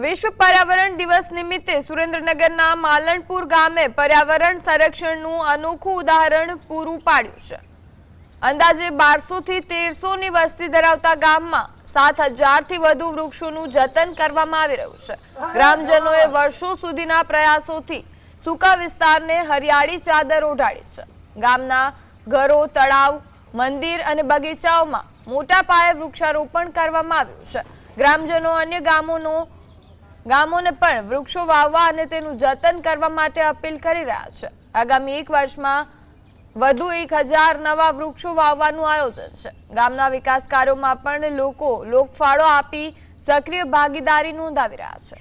વિશ્વ પર્યાવરણ દિવસ નિમિત્તે સુરેન્દ્રનગરના માલણપુર ગામે પર્યાવરણ સંરક્ષણનું અનોખું ઉદાહરણ પૂરું પાડ્યું છે। અંદાજે 1200 થી 1300 ની વસ્તી ધરાવતા ગામમાં 7000 થી વધુ વૃક્ષોનું જતન કરવામાં આવી રહ્યું છે। ગ્રામજનોએ વર્ષો સુધીના પ્રયાસોથી સૂકા વિસ્તારને હરિયાળી ચાદર ઓઢાડી છે। ગામના ઘરો, તળાવ, મંદિર અને બગીચાઓમાં મોટા પાયે વૃક્ષારોપણ કરવામાં આવ્યું છે। ગ્રામજનો અન્ય ગામોને પણ વૃક્ષો વાવવા અને તેનું જતન કરવા માટે અપીલ કરી રહ્યા છે। આગામી 1 વર્ષમાં વધુ 1000 નવા વૃક્ષો વાવવાનું આયોજન છે। ગામના વિકાસ કાર્યોમાં પણ લોકો લોકફાળો આપી સક્રિય ભાગીદારી નોંધાવી રહ્યા છે।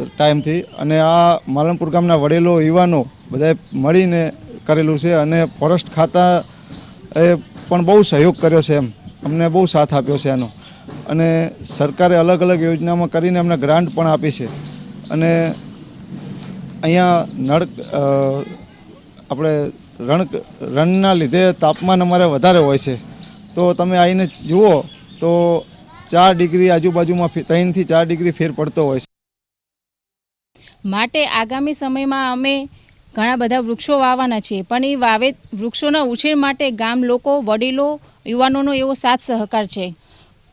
ટાઈમથી અને આ માલણપુર ગામના વડીલો યુવાનો બધાએ મળીને કરેલું છે અને ફોરેસ્ટ ખાતા એ પણ બહુ સહયોગ કર્યો છે। અમને બહુ સાથ આપ્યો છે એનો અને સરકારે અલગ અલગ યોજનામાં કરીને અમને ગ્રાન્ટ પણ આપી છે અને અહીંયા આપણે રણના લીધે તાપમાન અમારે વધારે હોય છે, તો તમે આવીને જુઓ તો 4 ડિગ્રી આજુબાજુમાં 3 થી 4 ડિગ્રી ફેર પડતો હોય છે। માટે આગામી સમયમાં અમે ઘણા બધા વૃક્ષો વાવવાના છીએ, પણ એ વૃક્ષોના ઉછેર માટે ગામ લોકો, વડીલો, યુવાનોનો એવો સાથ સહકાર છે।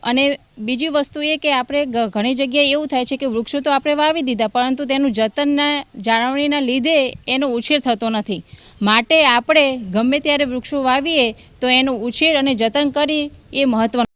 અને બીજી વસ્તુ એ કે આપણે ઘણી જગ્યાએ એવું થાય છે કે વૃક્ષો તો આપણે વાવી દીધા, પરંતુ તેનું જતનના જાળવણીના લીધે એનો ઉછેર થતો નથી। માટે આપણે ગમે ત્યારે વૃક્ષો વાવીએ તો એનો ઉછેર અને જતન કરી એ મહત્વનું।